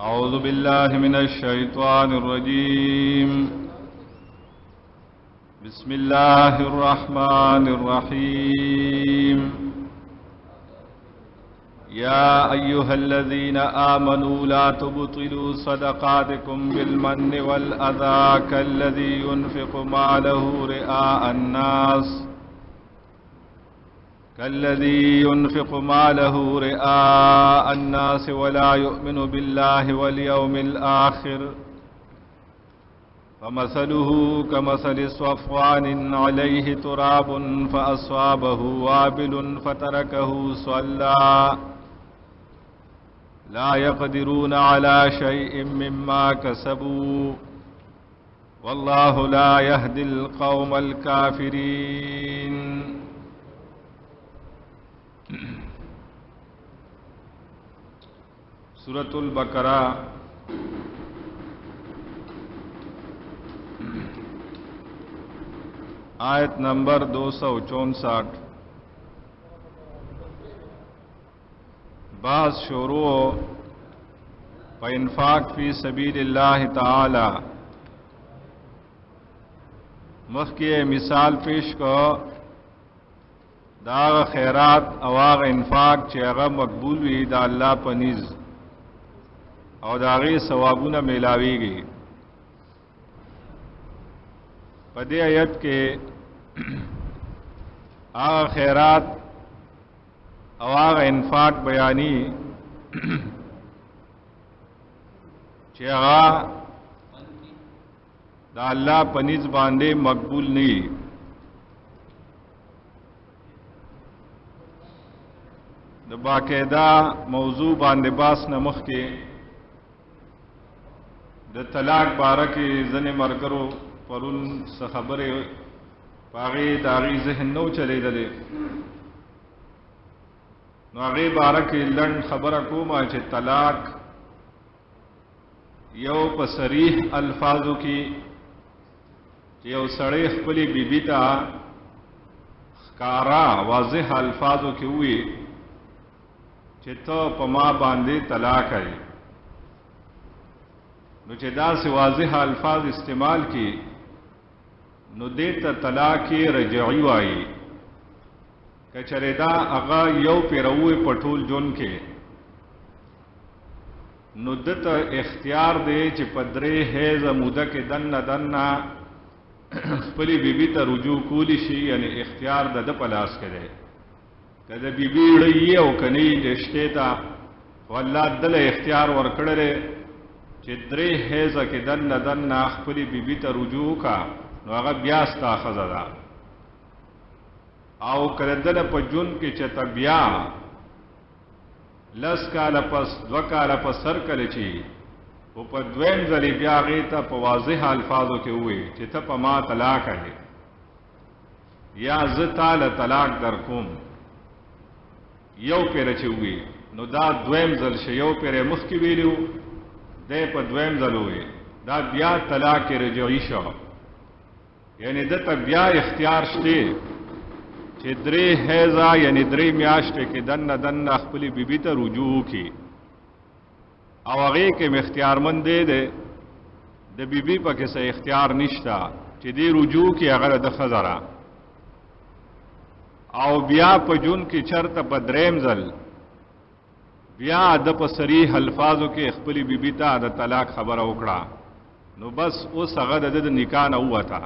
أعوذ بالله من الشيطان الرجيم بسم الله الرحمن الرحيم يا أيها الذين آمنوا لا تبطلوا صدقاتكم بالمن والأذى كالذي ينفق ماله رئاء الناس ولا يؤمن بالله واليوم الآخر فمثله كمثل صفوان عليه تراب فأصابه وابل فتركه صلى لا يقدرون على شيء مما كسبوا والله لا يهدي القوم الكافرين. सूरत अल-बकरा आयत नंबर 264 बास शुरू व इन्फाक फी सबीलिल्लाह ताला मखके मिसाल पेश को दाग खैरात अवाग इन्फाक चेगा मकबूल हुई दा अल्लाह पनीज और दागी सवाबुना मिलावीगी। पदे आयत के आग खैरात अवाग इन्फाक बयानी चेगा दा अल्लाह पनीज बांधे मकबूल नहीं। बाकायदा मौजू बांधे बास नमख के द तलाक बारा के जने मरकरो परुन से खबरे पागे दागी जहन नो चले दले नागे बारा के लंड खबर को माचे तलाक यो पसरीह अल्फाजों की यो सड़े खपली बीबीता कारा वाज़ेह अल्फाजों के हुए चितो पमा बांधे तलाक है नुचेदा से वाज़ेह अल्फाज इस्तेमाल की नुदेत तलाक रजई वाई कचरेदा अगा यौ पेरुए पठूल जोन के नुदत इख्तियार दे च पदरे है जमुदा के दन्ना दन्ना खपली बीबी त रुजू कूली शी यानी इख्तियार द पलास करे कद बीबी उड़िए और कनी रिश्ते था अल्लाह दल इख्तियार वर्कड़े चिद्रे हैज के दन दन खपली बीबी त रुजू का नग ब्यास्ता खजदा आओ करदल पजुन के चत ब्या लस काल पस द्व काल पस सर कलची वो पद्वैम जली ब्या गीता पवाज़ेह अल्फाजों के हुए चित पमा तलाक है या ज़ताल तलाक दरकुम यौ पेर हुए नो दा द्वैम जल से यौ पेरे मुख्की वेलू दे पर द्वैम जल हुए दा ब्या तलाक रजई शो यानी दत ब्या इख्तियार शे चिद्रे हैजा यानी द्रे म्याश्ते के दन्ना दन्ना खपली बीबी त रुजू की अवागे के इख्तियारमंद दे दे द बीबी पर के से इख्तियार निश्ता चिदी रुजू की अगर द खजरा आओ ब्या पजुन की चरत बद्रेम जल ब्या अदप सरीह अल्फाजों के खपली बीबीता द तलाक खबर उकड़ा नो बस उस अगद अदद निकाह न हुआ था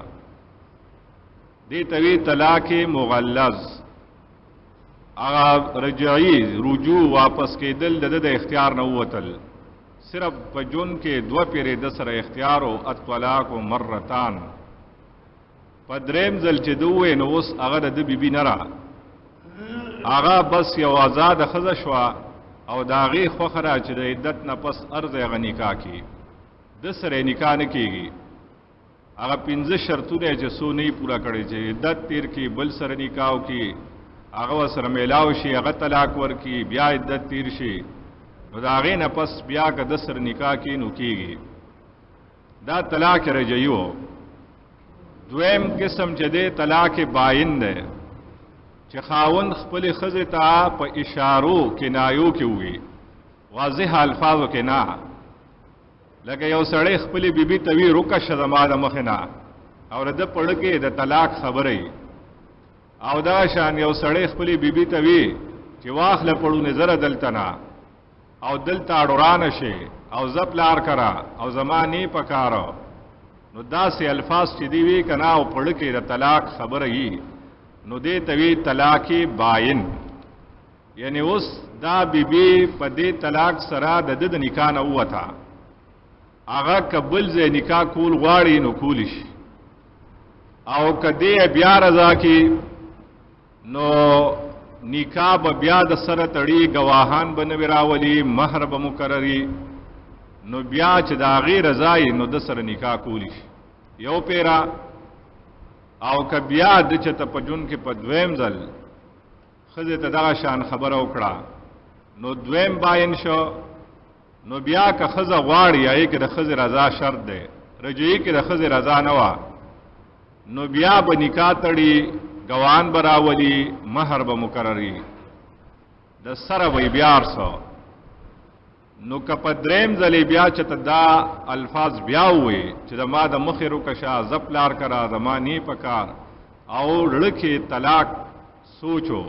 दे तवी तलाक मुगल्लज़ आगा रजई रुजू वापस के दिल दद इख्तियार न हुआ तल सिर्फ पजुन के दो पेरे दसर इख्तियार हो अतलाक मर्रतान पद्रेम जल चिदुए नो उस अगर अद बीबी नरा आगा बस यो आजाद खजशवा और दागी खोखरा चिद इद्दत न पस अर्ज निकाह की दसरे निकाह न कीगी आगा पिंज़ शर्तों ने जसो नहीं पूरा करे जे इद्दत तीर की बल सर निकाह की आगा सर मेलाव शी आगा तलाक वर की ब्या इद्दत तीर शी दागे न पस ब्या का दसर निकाह की नुकीगी दा तलाक रजइयो द्वैम किस्म जदे तलाक बाइन दे च खावंद खपल खज़ ता प इशारो किनायो के हुए واضح الفاظو کې نه، لکه یو سړی خپلې بیبي ته وي رکشه زما د مخې نه، او د ده پړه کې د طلاق خبرې، او دا شان یو سړی خپلې بیبي ته وي چې واخله پړونه زره دلته نه، او دلته اډورانه شي او زه پلار کرا او زما نه پکارو، نو داسې الفاظ چې دی وی که نه او پړه کې د طلاق خبره وي، نو دې ته وي طلاق باین. یعنی اوس دا بیبي په دې طلاق سره د ده د نکاح نه ووته، هغه که بل ځای نکاح کول غواړي نو کولی شي، او که دې بیا رضا کی نو نکاح به بیا د سره تړي، گواهان به نوی راولي، مهر به مقرري، نو بیا چې د هغې رضا یې نو د سره نکاح کولی شي یو پیرا. او که بیا د چېته په ژوند کې په دویم ځل ښځې ته دغه شان خبره وکړه نو دویم باین شو، نو بیا که ښځه غواړي هغې کې د ښځې رضا شرط دی، رجعي کې د ښځې رضا نه وه نو بیا به نکاح تړي، گواهان به راولي، مهر به مقرري، د سره به یې بیا ارسو. نو که په دریم ځلې بیا چې ته دا الفاظ بیا ووایي چې زما د مخې روکشه، زه پلار کرا، زما نه پکار، او زړه کې طلاق سوچو،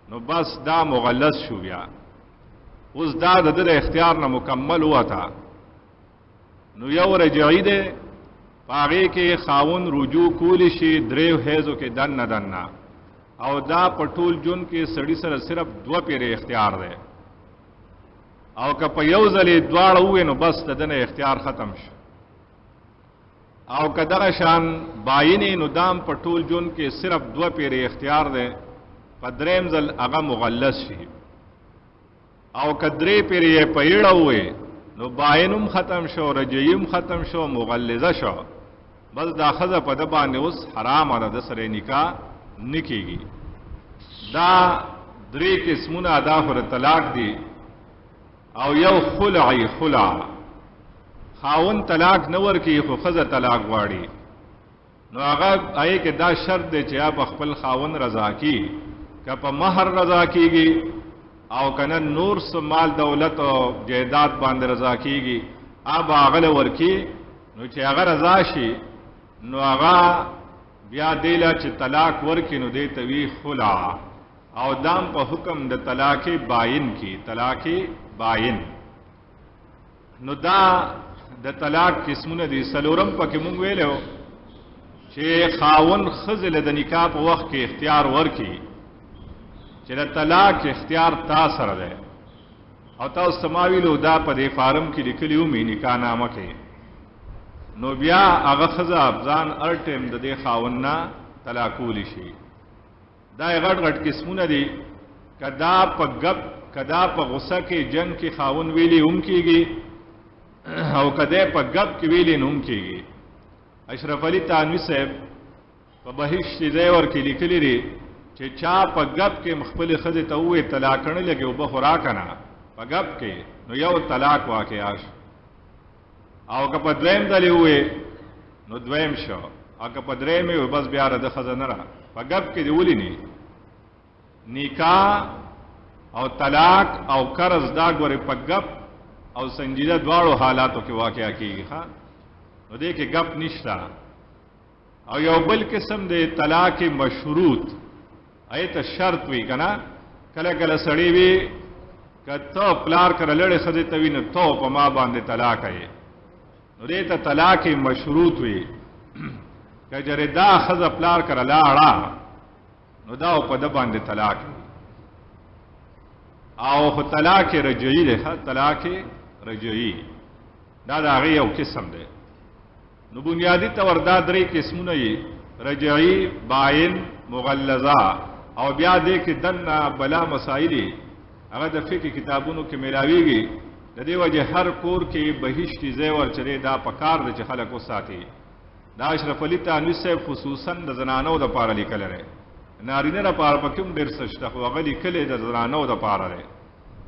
نو بس دا مغلظ شو. بیا اوس دا د ده د اختیار نه مکمل وته، نو یو رجعي دی، په هغې کې خاوند رجوع کولی شي دریو حیضو کې دننه، او دا په ټول ژوند کې سړي سره صرف 2 پیرې اختیار دی، او که په یو ځلې دواړه ووایي نو بس د ده نه اختیار ختم شو. او که دغه شان باینې نو دام په ټول ژوند کې صرف 2 پیرې اختیار دی، په دریم ځل هغه مغلظ شي. او که 3 پیرې یې په ایړه ووایي نو باین هم ختم شو، رجعي هم ختم شو، مغلظه شو، بس دا ښځه په ده باندې اوس حرامه ده، د سره نکاح نه کېږي. دا 3 قسمونه دا خو د طلاق دي. او یو خلع، خاوند طلاق نه ورکوي خو ښځه طلاق غواړي، نو هغه هغې کې دا شرط دی چې یا په خپل خاوند رضا کی، که په مهر رضا کیږي، او که نه نور څه مال دولت او جایداد باندې رضا کیږي، هغه هغه له ورکي، نو چې هغه رضا شي نو هغه بیا دی له چې طلاق ورکي نو دی ته وي خلع، او دام په حکم د طلاق باین کی، طلاق باین. نو دا د طلاق قسمونه دي. څلورم پکې مونږ ویلو چې خاوند ښځې له د نکاح په وخت کې اختیار ورکي چې د طلاق اختیار تا سره دی، او تاسو ما ویلو دا په دې فارم کې لیکلي ومي نکاح نامه کې، نو بیا هغه ښځه ځان هر ټیم د دې خاوند نه طلاقولی شي. دا یې غټ غټ قسمونه دي. کدا په ګپ، کدا په غصه کې جنگ کې خاوند ویلي هم کېږي، او کدا په ګپ کې ویلي نه هم کېږي. اشرف علي تانوي صاحب په بهشت ځای ورکې لیکلي دي چې چا په ګپ کې خپلې ښځې ته ووایي طلاق نه لګي اوبه خو راکنه په ګپ کې، نو یو طلاق واقع شو. او که په دویم ځلې ووایي نو دویم شو، او که په دریم یې بس بیا د ښځه نه را په ګپ کې دې ولي نه نکاح او طلاق او قرض دا ګورې په ګپ او سنجیده دواړو حالاتو کې واقع کېږي. ښه نو دې کې ګپ نشته. او یو بل قسم دی طلاق مشروط، ایت شرط وی کنه، کله کله سړی وی کته پلار کړه لړې خدای ته ویني ته په ما باندې طلاق یې، نو دې ته طلاق مشروط وی. کجره دا خزه پلار کړه لاړه نو دا په د باندې طلاق. او خو طلاق رجعي ده، طلاق رجعي دا د هغې یو قسم دی. نو بنیادی طور دا 3 قسمونه یې رجعي، باین، مغلظه، او بیا دې کې دنه بلا مسائل هغه د فقه کتابونو کې ملاویږي. د دې وجه هر کور کې بهشتي ځای ورچرې دا پکار دی چې خلک وساتي. دا اشرف علي تانوي صاحب خصوصا د زنانو د پاره لیکلی دی، نارینه لپاره پکې هم ډېر څه شته، خو هغه لیکلی د زنانو د پاره دی.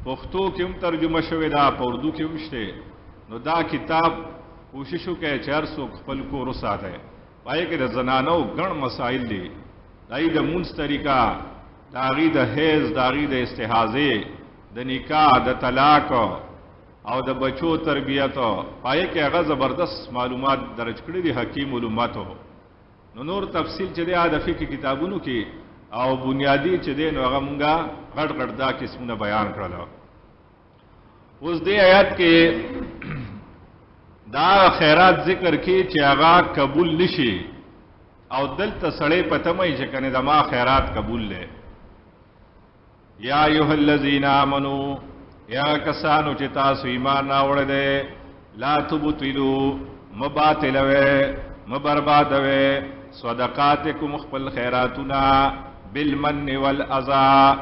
پښتو کې هم ترجمه شوې ده، په اردو کې هم شته. نو دا کتاب کوشش وکړئ چې هر څوک خپل کور وساتي. په هغې کې د زنانو ګڼ مسایل دي، د هغې د مونځ طریقه، د هغې د حیض، د هغې د استحاضې، د نکاح، د طلاق، او د بچو تربیت پای کې هغه زبردست معلومات درج کړی دي حکیم علوماتو. نو نور تفصیل چې دی د فقہ کتابونو کې او بنیادی چې دی نو هغه مونږه غټ غټ دا قسمونه بیان کړل. اوس دې آیات کې دا خیرات ذکر کی چې هغه قبول نشي او دلته سړی پته مې چې کنه دما خیرات قبول لې. یا ایها الذین آمنو یا کسانو چې تاسو ایمان راوړل دي لا تبطلوا مباطلوي مبربادوي صدقاتکم خپل خیراتنا بالمن والاذى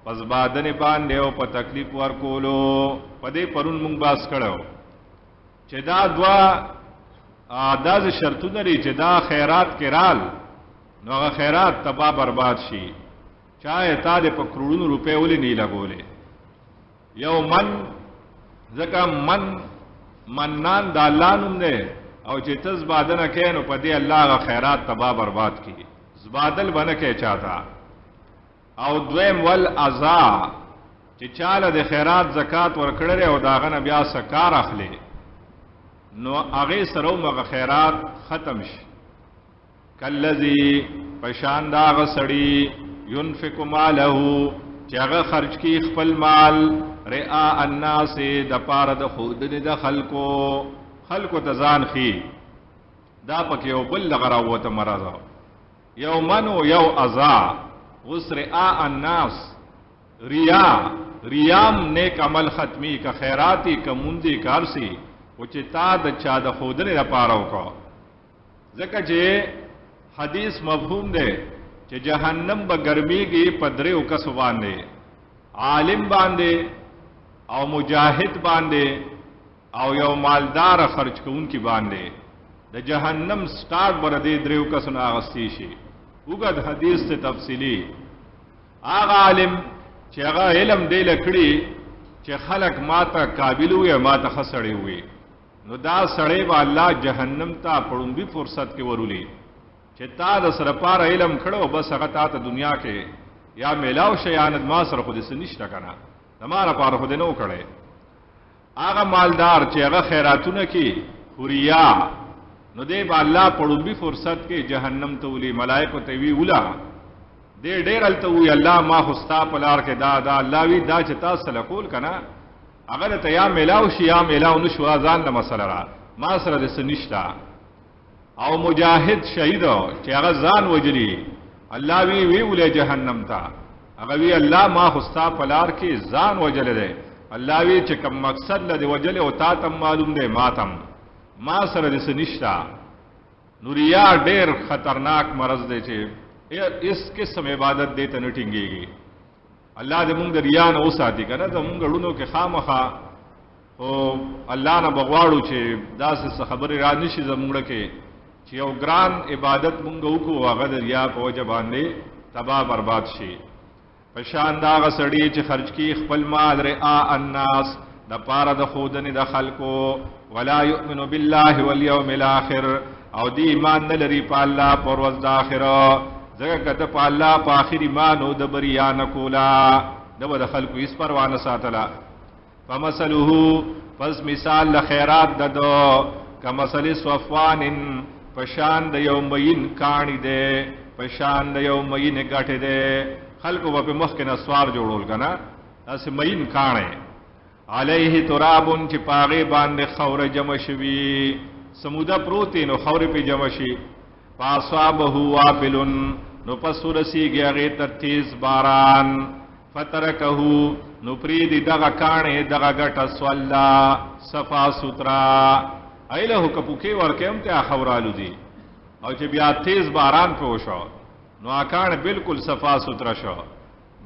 پس بادن باندې او په تکلیف ورکولو. په دې پرون مونږ باس کړو چې دا دوا داز شرطونه لري چې دا خیرات کرال نو هغه خیرات تبا برباد شي. چاہے تا دې په کروڑونو روپے ولې نه لګولې. یو من ځکه منان د الله نوم دی او چې تز بادنه کې نو په دې الله هغه خیرات تبا برباد کی. زبادل بنه کې چاته. او دویم والاذى چې چاله د خیرات زکات ورکړل او داغه نه بیا سکار اخلي نو هغه سره مغه خیرات ختم شي. کلذي پشان دا غسړي ينفق ماله چې هغه خرج کی خپل مال رئاء الناس د پاره د خود د خلکو ته ځان خي. دا پکې یو بل غراوته مرزه یو منو یو اذا. اوس رئاء الناس ریام نیک عمل ختمی کا خیراتی کا مندی کارسی او چې تا د چا د خودنې لپاره وکړه. ځکه چې حدیث مفهوم دی چې جهنم به ګرميږي په دریو کسو باندې، عالم باندې او مجاهد باندې او یو مالدار خرج کوونکی باندې. د جهنم سٹارټ بر دې دریو کسو نه اغستی شي. وګد حدیث ته تفصیلی آغا عالم چې هغه علم دی لکړي چې خلق ماته قابل وي ماته خسړې وي نو دا سړی به الله جهنم ته پړومبي فرصت کې ورولي چې تا د سره پار علم کړو بس هغه ته دنیا کې یا میلاو شیانت ما سره خو دې سنشته کنه تمہارا پار خو دې نو کړي. هغه مالدار چې هغه خیراتونه کې خوریا نو دې به الله پړومبي فرصت کې جهنم ته ولي. ملائکه ته وی ولا دې ډېر الته وی الله ما خوستا پلار کې دا الله وی دا چې تاسو لکول کنه اگر ته یا میلاو شي یا میلاو نشو ځان له مسله را ما سره د سنشتا. او مجاهد شهید چې هغه ځان وجلی الله وی ولې جهنم ته هغه وی الله ما خوستا پلار کې ځان وجل دی. الله وی چې کوم مقصد لدی وجل او تا تم معلوم دی ماتم ما سره د سنشتا. نوریا ډېر خطرناک مرض دی چې اس قسم عبادت دې ته نټینګيږي. الله دې موږ د ریا نه وساتي کنه زموږ غړونو کې خامخا او الله نه بغواړو چې داسې خبرې را نشي زموږ کې چې یو ګران عبادت موږ وکړو هغه د ریا په وجه باندې تباہ برباد شي. پشان دا غسړي چې خرج کی خپل مال رئاء الناس د پاره د خودنې د خلکو ولا يؤمن بالله واليوم الاخر او دی ایمان نه لري په الله پر ورځ د آخرت. ځکه کته په الله په آخر ایمان او د بریان کولا د خلکو هیڅ پروا نه ساتله. فمثله پس مثال له خیرات ددو کمثل صفوان پشان د یو مین کانی ده پشان د یو مین غټه ده. خلکو په مخ کې نسوار جوړول کنه اس مین کانه علیه ترابن چې پاغه باندې خور جمع شوی سمودا پروتین او خور په جمع شي. فاصابه وابل نو پسورسی گیاغی ترتیز باران فترکه نو پریدی دغا کانه دغا گٹا سوالا صفا سترا ایلہو کپوکی ورکیم تے خورالو دی او چې بیا تیز باران پہ شو نو آکان بالکل صفا سترا شو.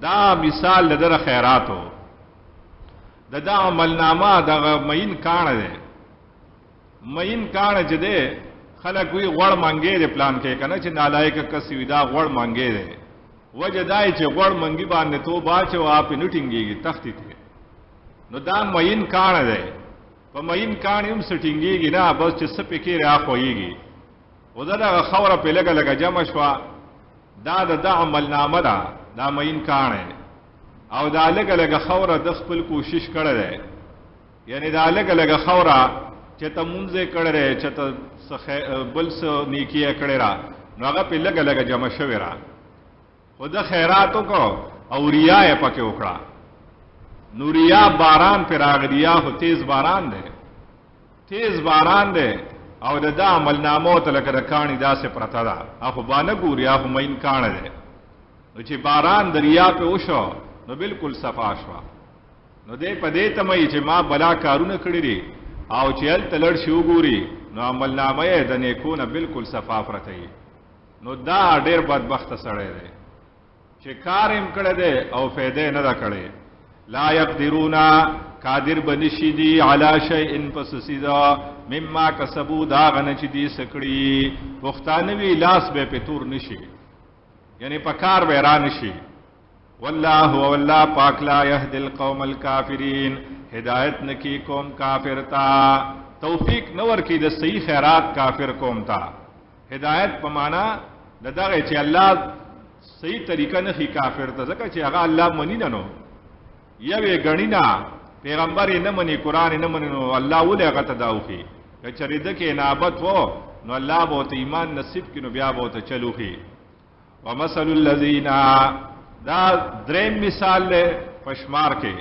دا مثال لدر خیراتو دا عملنامه دا مین کانه ده. مین کانه چه ده خلق وی غوړ مانګې د پلان کې کنه چې نالایک کس ودا غوړ مانګې ده. وجه دای چې غوړ مانګي باندې تو باچو اپ نټینګيږي تختی ته نو دا مین کانه ده. په مین کانه هم سټینګيږي نه بس چې سپکې را خوېږي ودا خوره په لګه لګه جمع شوا دا عمل نامه ده دا مین کانه او دا لګه لګه خوره د خپل کوشش کړه ده یعنی دا لګ لګ خورا چې ته مونږه کړره چې ته بل څه نیکی کړه را نو هغه په لګ لګ جمع شوی را خود خیراتو کو او ریا یې پکې وکړه نو ریا باران پر راغلیا هو تیز باران دی تیز باران دی او د عمل نامو ته لکه کانی داسې پرتا ده اخو باندې ګوریا هم مین کان دی نو چې باران دریا په وشو نو بالکل صفا شو نو دې په دې تمې چې ما بلا کارونه کړی دي او چې ال تلړ شو ګوري نو عمل نامه د نیکونه بالکل صفا پرته نو دا ډېر بدبخت سړی دی چې کار هم کړی دی او فائدې نه دا کړی لا يقدرون قادر بنشي دي علی شیء فسسدا مما کسبوا دا غن چې دي سکړي پښتانوي لاس به پتور نشي یعنی پکار به را نشي والله والله پاک لا يهدي القوم الكافرين هدایت نکی قوم کافر تا توفیق نور کی د صحیح خیرات کافر قوم تا هدایت په معنا دغه چې الله صحیح طریقه نه خي کافر ته ځکه چې هغه الله منی نه نو یوې غنینا پیغمبر نه منی قران نه منی نو الله ولې هغه تداوخي کچری د کې نابت وو نو الله به ته ایمان نصیب کینو بیا به ته چلوخي ومثل الذين دا دریم مثال له پشمار کې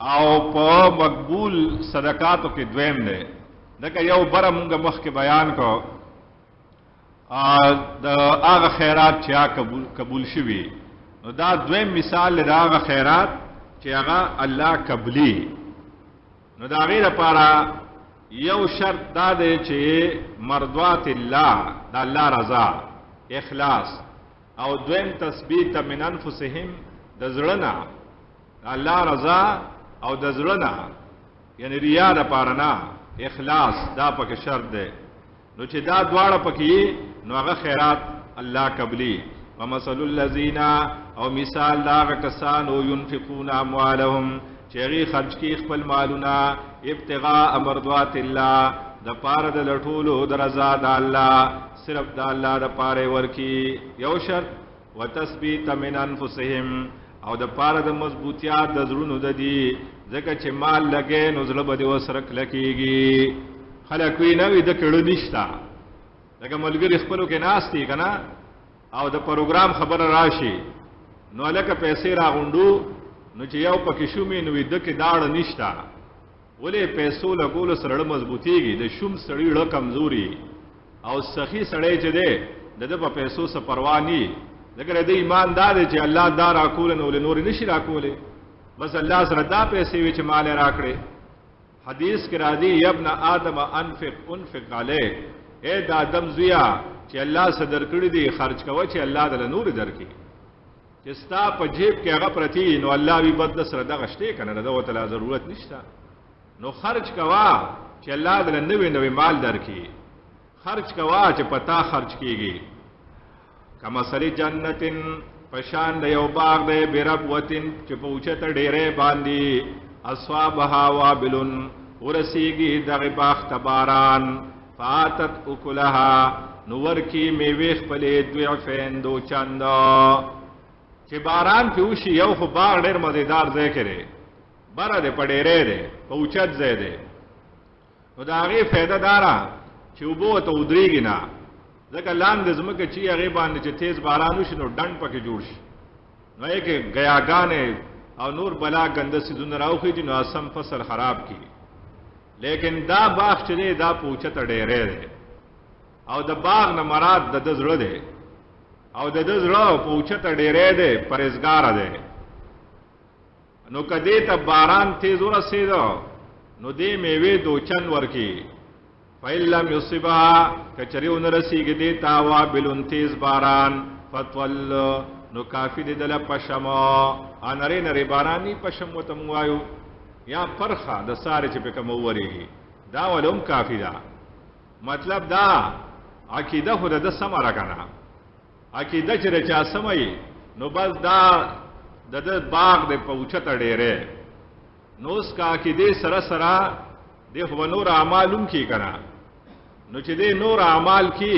او په مقبول صدقاتو کې دویم دی دغه یو بره مونږ مخکې بیان کو د هغه خیرات چې قبول شوي نو دا دویم مثال له هغه خیرات چې هغه الله قبلي نو دا غیر لپاره یو شرط دا دی چې مرضات الله د الله رضا اخلاص او دویم تثبیت من انفسهم د زړه الله رضا او د زړه یعنی ریا د پاره نه اخلاص دا پکې شرط دی نو چې دا دواړه پکې نو هغه خیرات الله قبلي ومثل الذين او مثال دا کسانو ينفقون اموالهم چې غي خرج کی خپل مالونه ابتغاء مرضات الله د پاره د لټولو د رضا د الله صرف د الله د پاره ورکی یو شرط وتثبیت من انفسهم او د پاره د مضبوطیات د زړونو د دي ځکه چې مال لګې نو زړه به وسره کلکیږي خلک وی نه وي د کړه نشتا لکه ملګری خپلو کې ناشتي کنه او د پروګرام خبر راشي نو لکه پیسې راغونډو نو چې یو پکې شومې نو د کې داړ نشتا ولې پیسو لګول سره مضبوطیږي د شوم سړی له کمزوري او سخی سړی چې ده د په پیسو سره پروا نه لکه د ایماندار چې الله دا راکول نو له نور نشي راکولې بس الله سره دا پیسې وي چې مال راکړي حدیث کې راځي ابن آدم انفق علیه اے د آدم زویا چې الله صدر کړی دی خرج کوي چې الله د نور درکې چې ستا په جیب کې هغه پرتی نو الله وی بد سره د غشته کنه د وته ضرورت نشته نو خرج کوا چې الله د نوې مال درکې خرج کوا چې پتا خرج کیږي کما سری جنتن پشان د یو باغ د بربوتن چې پوچته ډېرې باندې اصحابها وابلن ورسیږي دغه باغ تباران فاتت اکلها نور کی میوه خپلې ضعفین دو چند چې باران پیوشي یو خو باغ ډېر مزیدار ځای کړي بره دې پډېرې دې پوچت ځای دې نو دا غي فائدہ دارا چې وبو ته ودرېږي نه ځکه لاندې زمکه چې هغه باندې چې تیز باران وشي نو ډنډ پکې جوړ شي نو یې کې غیاګانې او نور بلا ګنده سيزونه راوخي دي نو اسم فصل خراب کی لیکن دا باغ چې دا پوچت ډېرې دې او د باغ نه مراد د زړه دې او د زړه پوچت ډېرې دې پرهیزګار دې نو کدی ته باران تیز ورسېدو نو دې میوه دوچن ورکی فیلم یصبها کچریون رسیږي دې تاوا بلون تیز باران فتول نو کافی دې دل پشما انری نری بارانی پشم وتم وایو یا پرخه د ساره چې په کوم وریږي دا ولوم کافی دا مطلب دا عقیده خود د سمره کنه عقیده چې چا سمي نو بس دا د باغ د پوچته ډېره نو اس کا عقیده سره سره د خو نور اعمالوم کی کنه نو چې د نور اعمال کی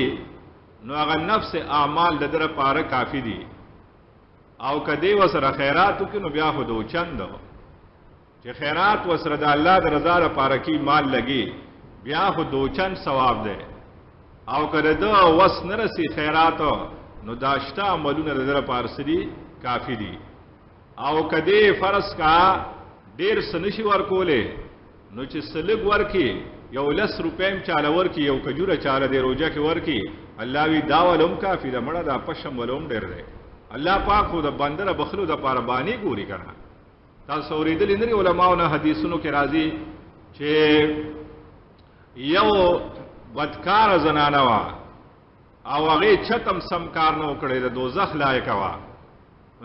نو هغه نفس اعمال د در پاره کافی دي او کدی وسره خیراتو کې نو بیا خو دو چند چې خیرات وسره د الله د رضا لپاره کی مال لګي بیا خو دوچن ثواب ده او کله دا وس نرسي خیرات نو داشته عملونه د لپاره سړي کافی دي او کدی فرض کا ډیر سنشي ورکولې نو چې سلګ ورکی یو 10 روپیم چاله ورکی یو کجوره چاله دی روزه کې ورکی الله وی دا ولوم کافی ده مړه دا پشم ولوم ډیر ده الله پاک خو د بندره بخلو د پاره باندې ګوري کنه تاسو اوریدل لري علماونه حدیثونو کې راځي چې یو بدکار زنانه وا او هغه چتم سم کار نه وکړي د دوزخ لایق وا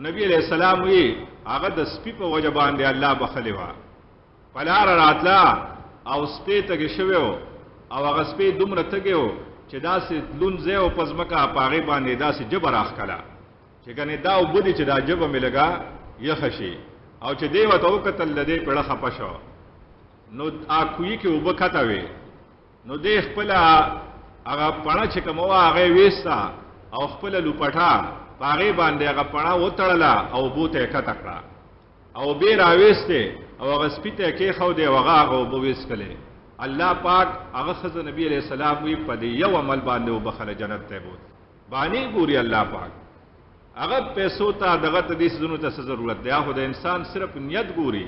نبی علیہ السلام وی هغه د سپی په وجه باندې الله بخلی وا پلار راتلا او سپی ته شویو او هغه سپی دومره تګیو چې داسې لونځه او پزمکا پاغي باندې داسې جبر اخکلا چې کنه دا وبدي چې دا جبه ملګا یخشي او چې دیو ته وکتل لدی پړه خپشو نو اکوې کې وبکته وي نو دې خپل هغه پړه چې کومه هغه وېستا او خپل لوپټا پاغي باندې هغه پړه وتړلا او بوته کټکړه او بیر اويسته او هغه سپیته کې خو دی هغه وبويس کله الله پاک هغه خزه نبی علیہ السلام وی په یو عمل باندې وبخله جنت ته بوت باندې ګوري الله پاک هغه پیسو ته دغه تدیس زونو ته ضرورت دی هغه د انسان صرف نیت ګوري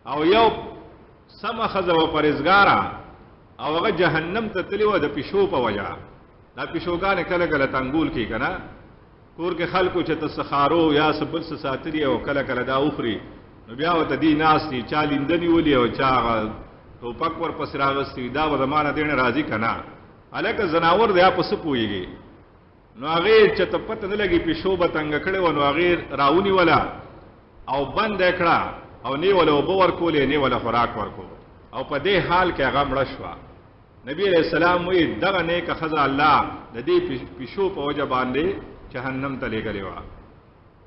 او یو سم خزه و پرزګارا او هغه جهنم ته تلی و د پښو په وجا دا پښوګان کله کله تنګول کی کنه کور کې خلکو چې تسخارو یا سبل ساتري او کله کله دا اوخري نو بیا وته دی ناس دي چالیندنی ولي او چا ټوپک ور پس راغستې دا و زمانہ دین راضی کنا الکه زناور دی په سپويږي نو هغه چې ته پته نه لګي پښو به تنگ کړي و نو هغه راونی ولا او بند کړه او نی ولا وبور کولې نی ولا خوراک ورکو او په دې حال کې هغه مړ شو نبی علیہ السلام وی دغه نیک خزا الله د دې پښو په وجه باندې جهنم ته لګلې و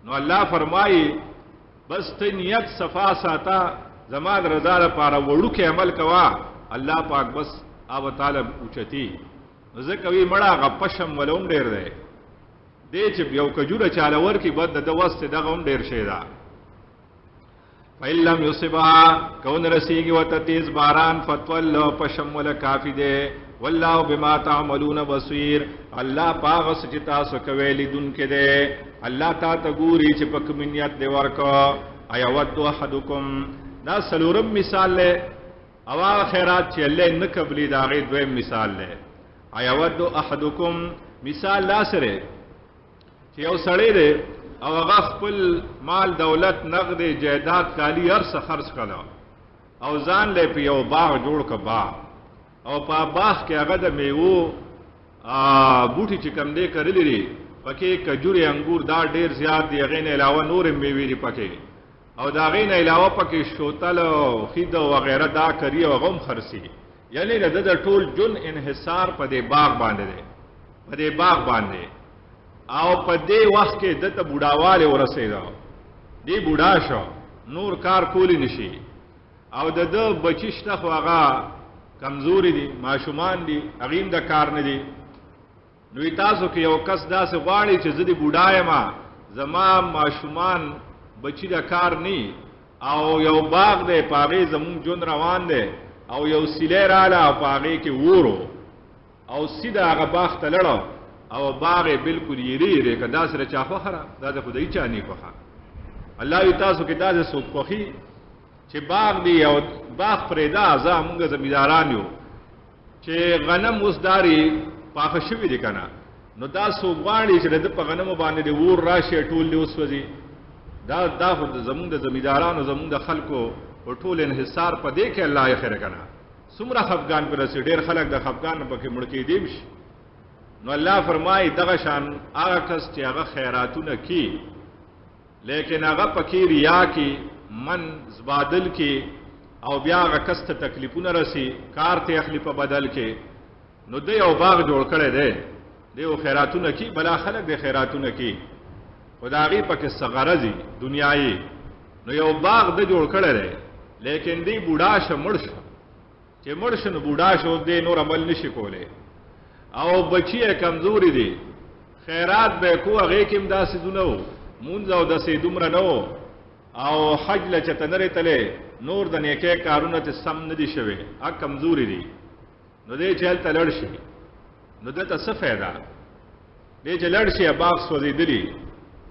نو الله فرمایي بس ته نیت صفا ساته زما د رضا لپاره وړو کې عمل کوا الله پاک بس او تعالی اوچتی ځکه وی مړه غپشم ولوم ډیر دی دې چې یو کجوره چاله ورکی بد د وسته دغه هم ډیر شي دا فإلم یصبها کون رسیږي وته تیز باران فتول پشم ول کافی دی والله بما تعملون بصیر الله پاغ سجتا سو کوي لیدون کې دی الله تا ته ګوري چې پک منیت دی ورکو ایا ود احدکم دا سلورم مثال له اوا خیرات چې الله نه قبلي دا غي دویم مثال له ایا ود احدکم مثال لا سره چې یو سړی دی او هغه خپل مال دولت نقد جائیداد کالی هر څه خرج کړه او ځان له په یو باغ جوړ ک باغ او په باغ کې هغه د میوه بوټي چې کم دې کړلې لري پکې کجوري انګور دا ډیر زیات دی غین علاوه نور میوه لري پکې او دا غین علاوه پکې شوتل او خید او غیره دا کری او غم خرسي یعنی د ټول جن انحصار په دې باغ باندې دی په دې باغ باندې او په دې وخت کې دته بوډاواله ورسېدا دی بوډا شو نور کار کولی نشي او د بچیشته خو هغه کمزوري دي ماشومان دي اغیم د کار نه دي نو تاسو کې یو کس داسې غواړي چې زدي بوډای ما زما ماشومان بچی د کار ني او یو باغ دی پاغي زمون جون روان دی او یو سیلې رااله پاغي کې وورو او سیده هغه باغ ته لړو او باغ بالکل یری کدا سره چا خو خره دا د خدای چانی خوخه الله ی تاسو کې دا سو خوخي چې باغ دی او باغ پرېدا زمونږ زمیداران یو چې غنم وسداري پاخه شوی دي کنه نو دا سو غواړي چې د په غنمو باندې دی ور راشي ټول دی وسوځي دا خو زمونږ د زمیدارانو زمونږ د خلکو او ټول انحصار په دې کې الله یې خیر کنه سمره خفغان پر رسي ډیر خلک د خفغان په کې مړ کې دیمش نو الله فرمایي دغه شان هغه کس چې هغه خیراتونه کی لیکن هغه پکې ریا کی من زبادل کی او بیا هغه کس ته تکلیفونه رسی کار ته تکلیف بدل کی نو دی او باغ جوړ کړي دی دیو خیراتونه کی بلا خلک د خیراتونه کی خدایي پکې صغرزي دنیايي نو یو باغ د جوړ کړي دی لیکن دی بوډا شمړ شو چې مړ شنو بوډا شو دی نور عمل نشي کوله او بچی کمزوري دي خیرات به کو هغه کې امداسي دونو مونږ او د سي دومره نو او حج لچته نری تله نور د نیکه کارونه ته سم نه دي شوي ا کمزوري دي نو دې چل تلړ شي نو دته څه फायदा دې چلړ شي باغ سوځیدلی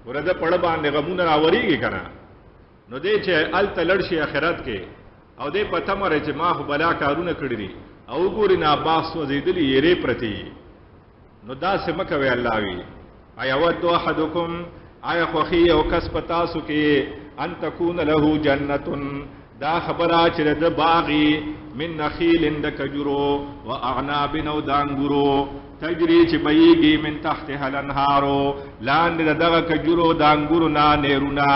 ورته پړ باندې غمونه راوريږي کنه نو دې چې ال تلړ شي اخرت کې او دې پته مره چې ما خو بلا کارونه کړی دي او ګوري نه باغ سوځیدلی یې پرتی نو دا سمکه وی الله وی ایا ود احدکم ایا خوخی او کس پتاسو کې ان تکون له جنتن دا خبره چې د باغی من نخیل د کجرو و اعناب نو دانګورو تجری چې بېږي من تحتها الانهارو لاندې دغه کجرو دانګورو نه نهرونه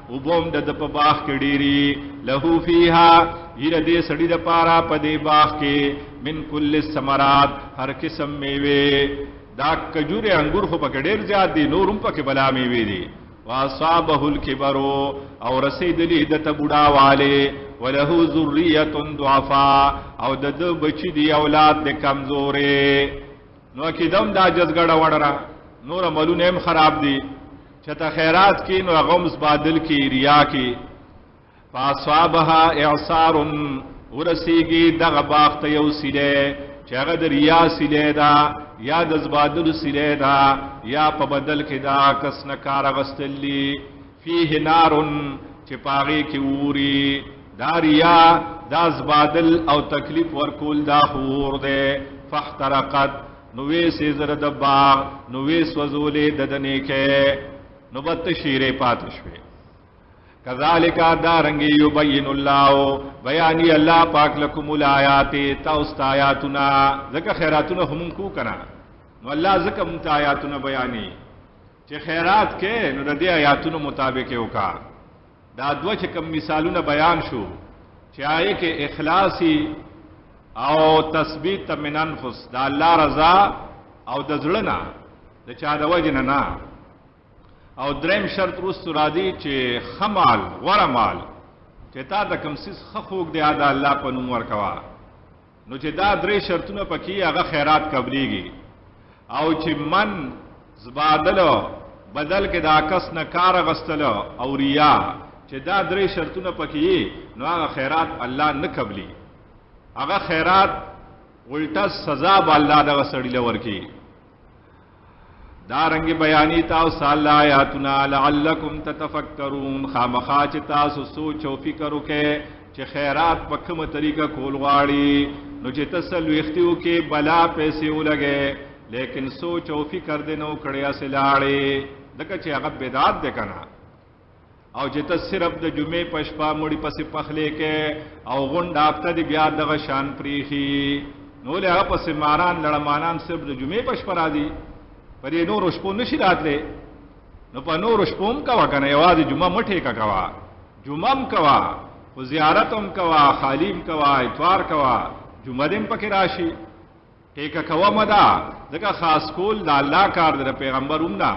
وبوم د په باغ کې ډيري له فیها یره دې سړی د پارا په دې باغ کې من کل الثمرات هر قسم میوه دا کجوره انګور خو په ډېر زیات دي نورم په کې بلا میوه دي واصابه الكبر او رسیدلی د ته بډاواله وله ذریه ضعفاء او د بچی دی اولاد د کمزورې نو کیدم دا جزګړه وړرا نور عملونه هم خراب دي چته خیرات کی نو غمز بادل کی ریا کی فاصابها اعصار ورسیږي دغه باغ ته یو سیله چې هغه د ریا سیله دا یا د زبادل سیله دا یا په بدل کې دا کس نه کار غستلی فيه نار چې پاغي کې ووري دا ریا دا زبادل او تکلیف ورکول دا خور ده فاحترقت نوې سيزر د باغ نوې سوزولې د دنه کې نوبت شیره پاتشوي کذالک دارنګ یبین الله بیانی الله پاک لكم الایات تاسو آیاتنا زکه خیراتونه هم کو کنا نو الله زکه مت آیاتونه بیانی چې خیرات کې نو د دې آیاتونو مطابق وکا دا دوه چې کوم مثالونه بیان شو چې آیه کې اخلاصي او تثبیت من انفس دا الله رضا او د زړه د چا د وجنه نه او دریم شرط رست را دی چې خمال ورمال چې تا د کوم سیس خخوګ دی ادا الله په نوم ورکوا نو چې دا درې شرطونه پکې هغه خیرات قبليږي او چې من زبادلو بدل کې دا کس نه کار غستلو او ریا چې دا درې شرطونه پکې نو هغه خیرات الله نه قبلي هغه خیرات الټا سزا به الله دا وسړي لور کی دارنګ بیانی تاسو الله آیاتنا لعلکم تتفکرون خامخا چې تاسو سوچ او فکر وکړئ چې خیرات په کومه طریقه کول غواړي نو چې تسلو اختیو کې بلا پیسې ولګي لیکن سوچ او فکر دې نو کړی اصلاړي دغه چې هغه بدعت ده کنه او چې ته صرف د جمعې پښپا مړی پسې پخلې کې او غونډه هفته دې بیا دغه شان پریخي نو له هغه پسې ماران لړمانان صرف د جمعې پښپا راځي پر یې نور شپو نشي راتلې نو په نور شپوم کوا کنه یوازې جمعه مټه کا کوا جمعم کوا او زیارتم کوا خالیم کوا اتوار کوا جمعه دې پکې راشي ټیکا کوا مدا دغه خاص کول د الله کار د پیغمبر اومنا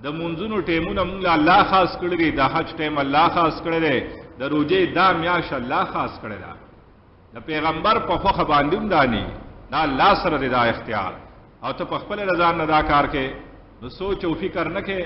د منځونو ټیمونه موږ الله خاص کړی د حج ټیم الله خاص کړی دی د روزې دا میاش الله خاص کړی دا د پیغمبر په خو باندې دانی دا الله سره دا اختیار او ته په خپل رضا نه دا کار کې نو سوچ او فکر نه کې